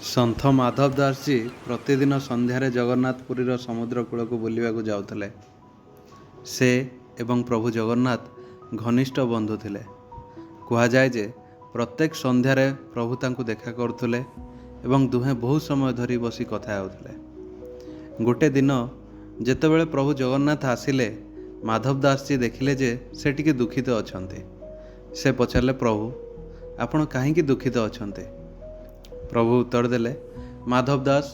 ସନ୍ଥ ମାଧବ ଦାସଜୀ ପ୍ରତିଦିନ ସନ୍ଧ୍ୟାରେ ଜଗନ୍ନାଥପୁରୀର ସମୁଦ୍ର କୂଳକୁ ବୁଲିବାକୁ ଯାଉଥିଲେ। ସେ ଏବଂ ପ୍ରଭୁ ଜଗନ୍ନାଥ ଘନିଷ୍ଠ ବନ୍ଧୁ ଥିଲେ। କୁହାଯାଏ ଯେ ପ୍ରତ୍ୟେକ ସନ୍ଧ୍ୟାରେ ପ୍ରଭୁ ତାଙ୍କୁ ଦେଖା କରୁଥିଲେ ଏବଂ ଦୁହେଁ ବହୁ ସମୟ ଧରି ବସି କଥା ହେଉଥିଲେ। ଗୋଟେ ଦିନ ଯେତେବେଳେ ପ୍ରଭୁ ଜଗନ୍ନାଥ ଆସିଲେ, ମାଧବ ଦାସଜୀ ଦେଖିଲେ ଯେ ସେ ଟିକେ ଦୁଃଖିତ ଅଛନ୍ତି। ସେ ପଚାରିଲେ, ପ୍ରଭୁ ଆପଣ କାହିଁକି ଦୁଃଖିତ ଅଛନ୍ତି? ପ୍ରଭୁ ଉତ୍ତର ଦେଲେ, ମାଧବ ଦାସ,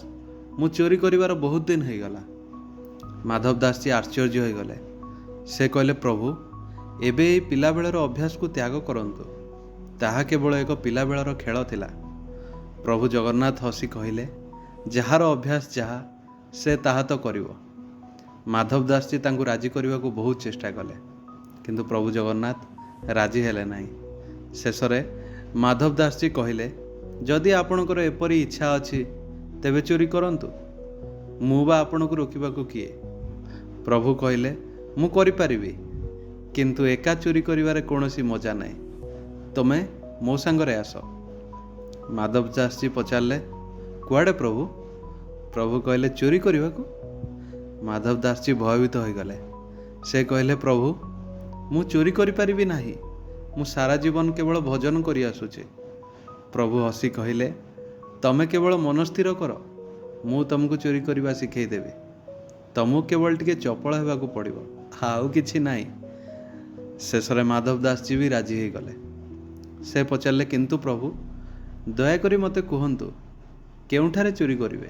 ମୁଁ ଚୋରି କରିବାର ବହୁତ ଦିନ ହେଇଗଲା। ମାଧବ ଦାସଜୀ ଆଶ୍ଚର୍ଯ୍ୟ ହୋଇଗଲେ। ସେ କହିଲେ, ପ୍ରଭୁ ଏବେ ଏହି ପିଲାବେଳର ଅଭ୍ୟାସକୁ ତ୍ୟାଗ କରନ୍ତୁ। ତାହା କେବଳ ଏକ ପିଲାବେଳର ଖେଳ ଥିଲା। ପ୍ରଭୁ ଜଗନ୍ନାଥ ହସି କହିଲେ, ଯାହାର ଅଭ୍ୟାସ ଯାହା, ସେ ତାହା ତ କରିବ। ମାଧବ ଦାସଜୀ ତାଙ୍କୁ ରାଜି କରିବାକୁ ବହୁତ ଚେଷ୍ଟା କଲେ, କିନ୍ତୁ ପ୍ରଭୁ ଜଗନ୍ନାଥ ରାଜି ହେଲେ ନାହିଁ। ଶେଷରେ ମାଧବ ଦାସଜୀ କହିଲେ, ଯଦି ଆପଣଙ୍କର ଏପରି ଇଚ୍ଛା ଅଛି ତେବେ ଚୋରି କରନ୍ତୁ। ମୁଁ ବା ଆପଣଙ୍କୁ ରୋକିବାକୁ କିଏ? ପ୍ରଭୁ କହିଲେ, ମୁଁ କରିପାରିବି, କିନ୍ତୁ ଏକା ଚୋରି କରିବାରେ କୌଣସି ମଜା ନାହିଁ। ତୁମେ ମୋ ସାଙ୍ଗରେ ଆସ। ମାଧବ ଦାସଜୀ ପଚାରିଲେ, କୁଆଡ଼େ ପ୍ରଭୁ? ପ୍ରଭୁ କହିଲେ, ଚୋରି କରିବାକୁ। ମାଧବ ଦାସଜୀ ଭୟଭୀତ ହୋଇଗଲେ। ସେ କହିଲେ, ପ୍ରଭୁ ମୁଁ ଚୋରି କରିପାରିବି ନାହିଁ। ମୁଁ ସାରା ଜୀବନ କେବଳ ଭଜନ କରି ଆସୁଛି। ପ୍ରଭୁ ହସି କହିଲେ, ତମେ କେବଳ ମନ ସ୍ଥିର କର, ମୁଁ ତୁମକୁ ଚୋରି କରିବା ଶିଖେଇଦେବି। ତୁମକୁ କେବଳ ଟିକେ ଚପଳ ହେବାକୁ ପଡ଼ିବ, ଆଉ କିଛି ନାହିଁ। ଶେଷରେ ମାଧବ ଦାସଜୀ ବି ରାଜି ହୋଇଗଲେ। ସେ ପଚାରିଲେ, କିନ୍ତୁ ପ୍ରଭୁ ଦୟାକରି ମୋତେ କୁହନ୍ତୁ, କେଉଁଠାରେ ଚୋରି କରିବେ?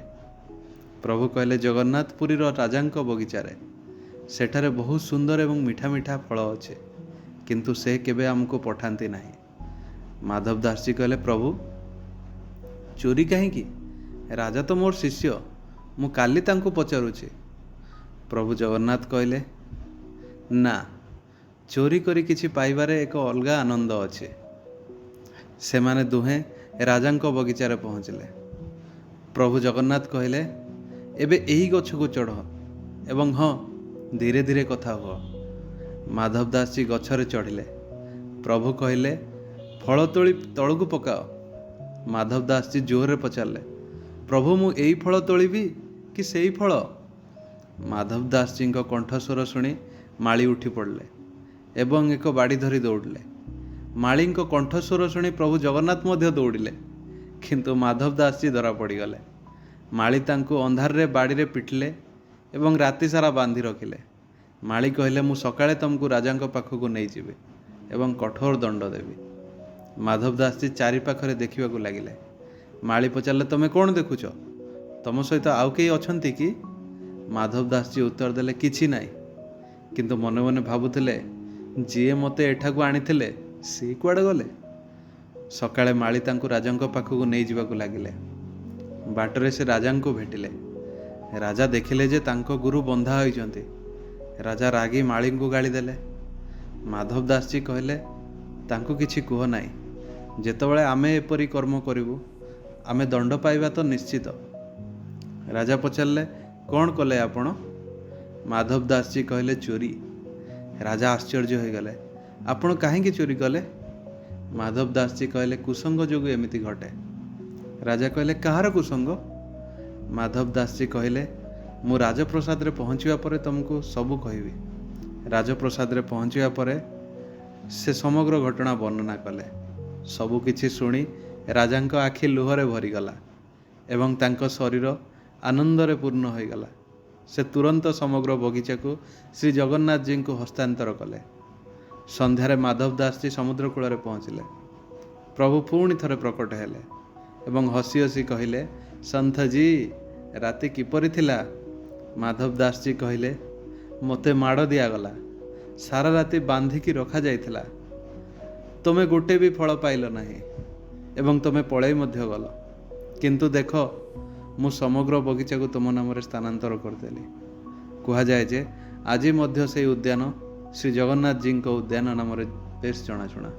ପ୍ରଭୁ କହିଲେ, ଜଗନ୍ନାଥପୁରୀର ରାଜାଙ୍କ ବଗିଚାରେ। ସେଠାରେ ବହୁତ ସୁନ୍ଦର ଏବଂ ମିଠା ମିଠା ଫଳ ଅଛି, କିନ୍ତୁ ସେ କେବେ ଆମକୁ ପଠାନ୍ତି ନାହିଁ। ମାଧବ ଦାସଜୀ କହିଲେ, ପ୍ରଭୁ ଚୋରି କାହିଁକି? ରାଜା ତ ମୋର ଶିଷ୍ୟ, ମୁଁ କାଲି ତାଙ୍କୁ ପଚାରୁଛି। ପ୍ରଭୁ ଜଗନ୍ନାଥ କହିଲେ, ନା, ଚୋରି କରି କିଛି ପାଇବାରେ ଏକ ଅଲଗା ଆନନ୍ଦ ଅଛି। ସେମାନେ ଦୁହେଁ ରାଜାଙ୍କ ବଗିଚାରେ ପହଞ୍ଚିଲେ। ପ୍ରଭୁ ଜଗନ୍ନାଥ କହିଲେ, ଏବେ ଏହି ଗଛକୁ ଚଢ଼ ଏବଂ ହଁ, ଧୀରେ ଧୀରେ କଥା ହୁଅ। ମାଧବ ଦାସଜୀ ଗଛରେ ଚଢ଼ିଲେ। ପ୍ରଭୁ କହିଲେ, ଫଳ ତୋଳି ତଳକୁ ପକାଅ। ମାଧବ ଦାସଜୀ ଜୋରରେ ପଚାରିଲେ, ପ୍ରଭୁ ମୁଁ ଏଇ ଫଳ ତୋଳିବି କି ସେଇ ଫଳ? ମାଧବ ଦାସଜୀଙ୍କ କଣ୍ଠସ୍ୱର ଶୁଣି ମାଳି ଉଠି ପଡ଼ିଲେ ଏବଂ ଏକ ବାଡ଼ି ଧରି ଦୌଡ଼ିଲେ। ମାଳିଙ୍କ କଣ୍ଠସ୍ୱର ଶୁଣି ପ୍ରଭୁ ଜଗନ୍ନାଥ ମଧ୍ୟ ଦୌଡ଼ିଲେ, କିନ୍ତୁ ମାଧବ ଦାସଜୀ ଧରା ପଡ଼ିଗଲେ। ମାଳି ତାଙ୍କୁ ଅନ୍ଧାରରେ ବାଡ଼ିରେ ପିଟିଲେ ଏବଂ ରାତି ସାରା ବାନ୍ଧି ରଖିଲେ। ମାଳି କହିଲେ, ମୁଁ ସକାଳେ ତୁମକୁ ରାଜାଙ୍କ ପାଖକୁ ନେଇଯିବି ଏବଂ କଠୋର ଦଣ୍ଡ ଦେବି। ମାଧବ ଦାସଜୀ ଚାରିପାଖରେ ଦେଖିବାକୁ ଲାଗିଲେ। ମାଳି ପଚାରିଲେ, ତମେ କ'ଣ ଦେଖୁଛ? ତମ ସହିତ ଆଉ କେହି ଅଛନ୍ତି କି? ମାଧବ ଦାସଜୀ ଉତ୍ତର ଦେଲେ, କିଛି ନାହିଁ, କିନ୍ତୁ ମନେ ମନେ ଭାବୁଥିଲେ, ଯିଏ ମୋତେ ଏଠାକୁ ଆଣିଥିଲେ ସିଏ କୁଆଡ଼େ ଗଲେ? ସକାଳେ ମାଳି ତାଙ୍କୁ ରାଜାଙ୍କ ପାଖକୁ ନେଇଯିବାକୁ ଲାଗିଲେ। ବାଟରେ ସେ ରାଜାଙ୍କୁ ଭେଟିଲେ। ରାଜା ଦେଖିଲେ ଯେ ତାଙ୍କ ଗୁରୁ ବନ୍ଧା ହୋଇଛନ୍ତି। ରାଜା ରାଗି ମାଳିଙ୍କୁ ଗାଳି ଦେଲେ। ମାଧବ ଦାସଜୀ କହିଲେ, ତାଙ୍କୁ କିଛି କୁହ ନାହିଁ। ଯେତେବେଳେ ଆମେ ଏପରି କର୍ମ କରିବୁ, ଆମେ ଦଣ୍ଡ ପାଇବା ତ ନିଶ୍ଚିତ। ରାଜା ପଚାରିଲେ, କ'ଣ କଲେ ଆପଣ? ମାଧବ ଦାସଜୀ କହିଲେ, ଚୋରି। ରାଜା ଆଶ୍ଚର୍ଯ୍ୟ ହୋଇଗଲେ। ଆପଣ କାହିଁକି ଚୋରି କଲେ? ମାଧବ ଦାସଜୀ କହିଲେ, କୁସଙ୍ଗ ଯୋଗୁଁ ଏମିତି ଘଟେ। ରାଜା କହିଲେ, କାହାର କୁସଙ୍ଗ? ମାଧବ ଦାସଜୀ କହିଲେ, ମୁଁ ରାଜପ୍ରସାଦରେ ପହଞ୍ଚିବା ପରେ ତୁମକୁ ସବୁ କହିବି। ରାଜପ୍ରସାଦରେ ପହଞ୍ଚିବା ପରେ ସେ ସମଗ୍ର ଘଟଣା ବର୍ଣ୍ଣନା କଲେ। ସବୁ କିଛି ଶୁଣି ରାଜାଙ୍କ ଆଖି ଲୁହରେ ଭରିଗଲା ଏବଂ ତାଙ୍କ ଶରୀର ଆନନ୍ଦରେ ପୂର୍ଣ୍ଣ ହୋଇଗଲା। ସେ ତୁରନ୍ତ ସମଗ୍ର ବଗିଚାକୁ ଶ୍ରୀ ଜଗନ୍ନାଥଜୀଙ୍କୁ ହସ୍ତାନ୍ତର କଲେ। ସନ୍ଧ୍ୟାରେ ମାଧବ ଦାସଜୀ ସମୁଦ୍ର କୂଳରେ ପହଞ୍ଚିଲେ। ପ୍ରଭୁ ପୁଣି ଥରେ ପ୍ରକଟ ହେଲେ ଏବଂ ହସି ହସି କହିଲେ, ସନ୍ଥଜୀ ରାତି କିପରି ଥିଲା? ମାଧବ ଦାସଜୀ କହିଲେ, ମୋତେ ମାଡ଼ ଦିଆଗଲା, ସାରା ରାତି ବାନ୍ଧିକି ରଖାଯାଇଥିଲା। ତୁମେ ଗୋଟେ ବି ଫଳ ପାଇଲ ନାହିଁ ଏବଂ ତୁମେ ପଳେଇ ମଧ୍ୟ ଗଲ, କିନ୍ତୁ ଦେଖ, ମୁଁ ସମଗ୍ର ବଗିଚାକୁ ତୁମ ନାମରେ ସ୍ଥାନାନ୍ତର କରିଦେଲି। କୁହାଯାଏ ଯେ ଆଜି ମଧ୍ୟ ସେହି ଉଦ୍ୟାନ ଶ୍ରୀ ଜଗନ୍ନାଥଜୀଙ୍କ ଉଦ୍ୟାନ ନାମରେ ବେଶ ଜଣାଶୁଣା।